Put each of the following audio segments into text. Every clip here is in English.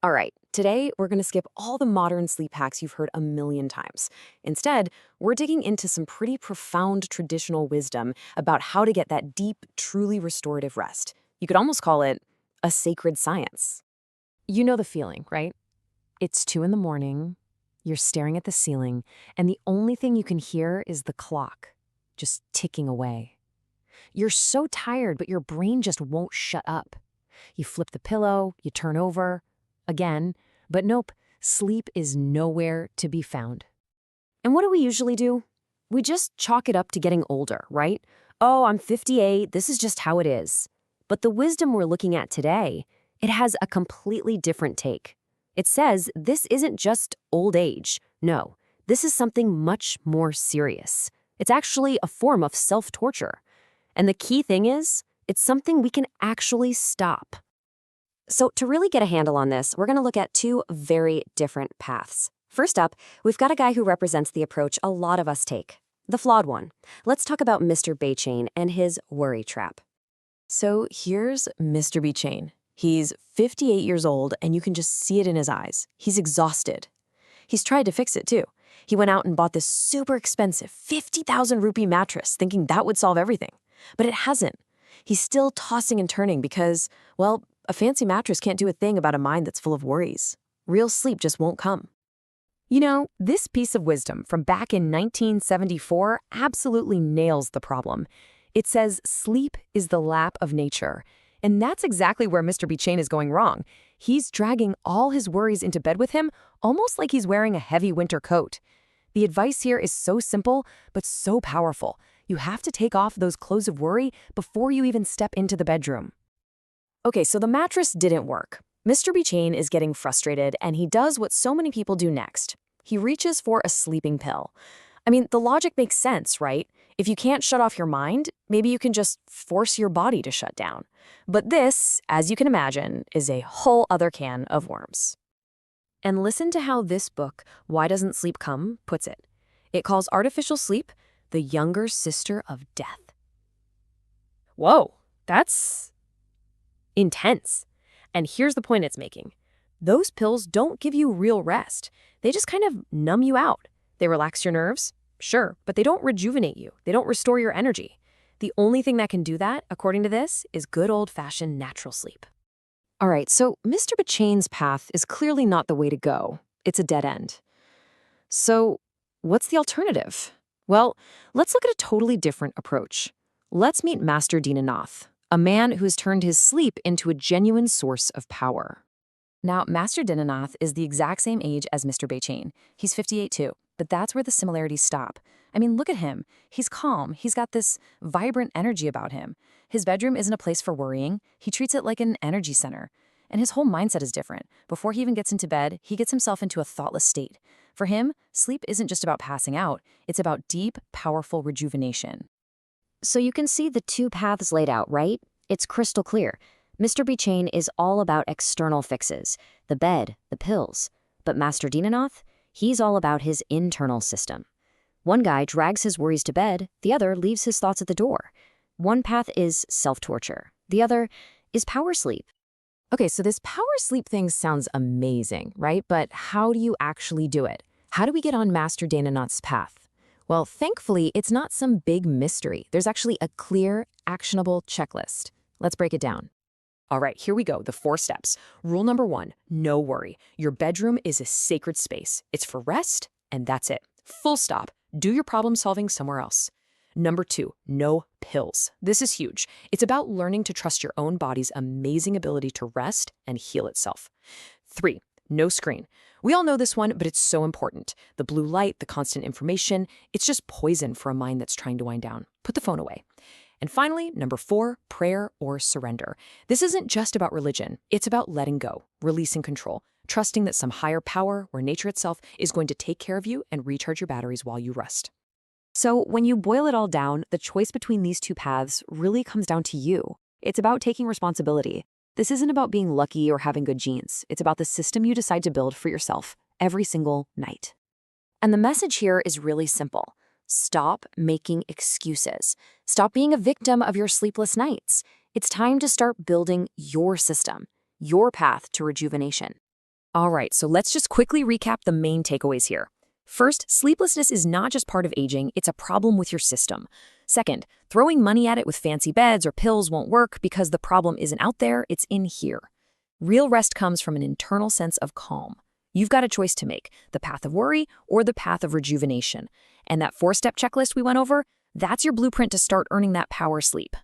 All right, today we're going to skip all the modern sleep hacks you've heard a million times. Instead, we're digging into some pretty profound traditional wisdom about how to get that deep, truly restorative rest. You could almost call it a sacred science. You know the feeling, right? It's 2 in the morning, you're staring at the ceiling, and the only thing you can hear is the clock, just ticking away. You're so tired, but your brain just won't shut up. You flip the pillow, you turn over, again, but nope, sleep is nowhere to be found. And what do we usually do? We just chalk it up to getting older, right? Oh, I'm 58, this is just how it is. But the wisdom we're looking at today, it has a completely different take. It says this isn't just old age. No, this is something much more serious. It's actually a form of self-torture. And the key thing is, it's something we can actually stop. So to really get a handle on this, we're going to look at two very different paths. First up, we've got a guy who represents the approach a lot of us take, the flawed one. Let's talk about Mr. Beychain and his worry trap. So here's Mr. Beychain. He's 58 years old, and you can just see it in his eyes. He's exhausted. He's tried to fix it, too. He went out and bought this super expensive 50,000 rupee mattress, thinking that would solve everything. But it hasn't. He's still tossing and turning because, well, a fancy mattress can't do a thing about a mind that's full of worries. Real sleep just won't come. You know, this piece of wisdom from back in 1974 absolutely nails the problem. It says sleep is the lap of nature. And that's exactly where Mr. Beychain is going wrong. He's dragging all his worries into bed with him, almost like he's wearing a heavy winter coat. The advice here is so simple, but so powerful. You have to take off those clothes of worry before you even step into the bedroom. Okay, so the mattress didn't work. Mr. Beychain is getting frustrated, and he does what so many people do next. He reaches for a sleeping pill. I mean, the logic makes sense, right? If you can't shut off your mind, maybe you can just force your body to shut down. But this, as you can imagine, is a whole other can of worms. And listen to how this book, Why Doesn't Sleep Come, puts it. It calls artificial sleep the younger sister of death. Whoa, that's intense. And here's the point it's making. Those pills don't give you real rest. They just kind of numb you out. They relax your nerves, sure, but they don't rejuvenate you. They don't restore your energy. The only thing that can do that, according to this, is good old-fashioned natural sleep. All right, so Mr. Beychain's path is clearly not the way to go. It's a dead end. So what's the alternative? Well, let's look at a totally different approach. Let's meet Master Dinanath, a man who has turned his sleep into a genuine source of power. Now, Master Dinanath is the exact same age as Mr. Beychain. He's 58 too, but that's where the similarities stop. I mean, look at him. He's calm. He's got this vibrant energy about him. His bedroom isn't a place for worrying. He treats it like an energy center. And his whole mindset is different. Before he even gets into bed, he gets himself into a thoughtless state. For him, sleep isn't just about passing out. It's about deep, powerful rejuvenation. So you can see the two paths laid out, right? It's crystal clear. Mr. Beychain is all about external fixes, the bed, the pills. But Master Dinanath, he's all about his internal system. One guy drags his worries to bed, the other leaves his thoughts at the door. One path is self-torture. The other is power sleep. Okay, so this power sleep thing sounds amazing, right? But how do you actually do it? How do we get on Master Dinanath's path? Well, thankfully, it's not some big mystery. There's actually a clear, actionable checklist. Let's break it down. All right, here we go, the 4 steps. Rule number 1, no worry. Your bedroom is a sacred space. It's for rest, and that's it. Full stop. Do your problem solving somewhere else. Number 2, no pills. This is huge. It's about learning to trust your own body's amazing ability to rest and heal itself. 3, no screen. We all know this one, but it's so important. The blue light, the constant information, it's just poison for a mind that's trying to wind down. Put the phone away. And finally, number 4, prayer or surrender. This isn't just about religion. It's about letting go, releasing control, trusting that some higher power or nature itself is going to take care of you and recharge your batteries while you rest. So when you boil it all down, the choice between these two paths really comes down to you. It's about taking responsibility. This isn't about being lucky or having good genes. It's about the system you decide to build for yourself every single night. And the message here is really simple. Stop making excuses. Stop being a victim of your sleepless nights. It's time to start building your system, your path to rejuvenation. All right, so let's just quickly recap the main takeaways here. First, sleeplessness is not just part of aging, it's a problem with your system. Second, throwing money at it with fancy beds or pills won't work because the problem isn't out there, it's in here. Real rest comes from an internal sense of calm. You've got a choice to make, the path of worry or the path of rejuvenation. And that 4-step checklist we went over, that's your blueprint to start earning that power sleep.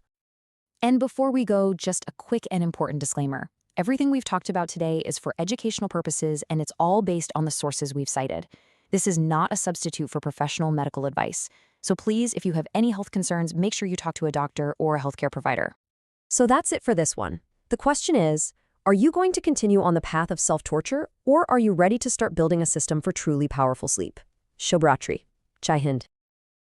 And before we go, just a quick and important disclaimer. Everything we've talked about today is for educational purposes, and it's all based on the sources we've cited. This is not a substitute for professional medical advice. So please, if you have any health concerns, make sure you talk to a doctor or a healthcare provider. So that's it for this one. The question is, are you going to continue on the path of self-torture, or are you ready to start building a system for truly powerful sleep? Shubhratri. Jai Hind.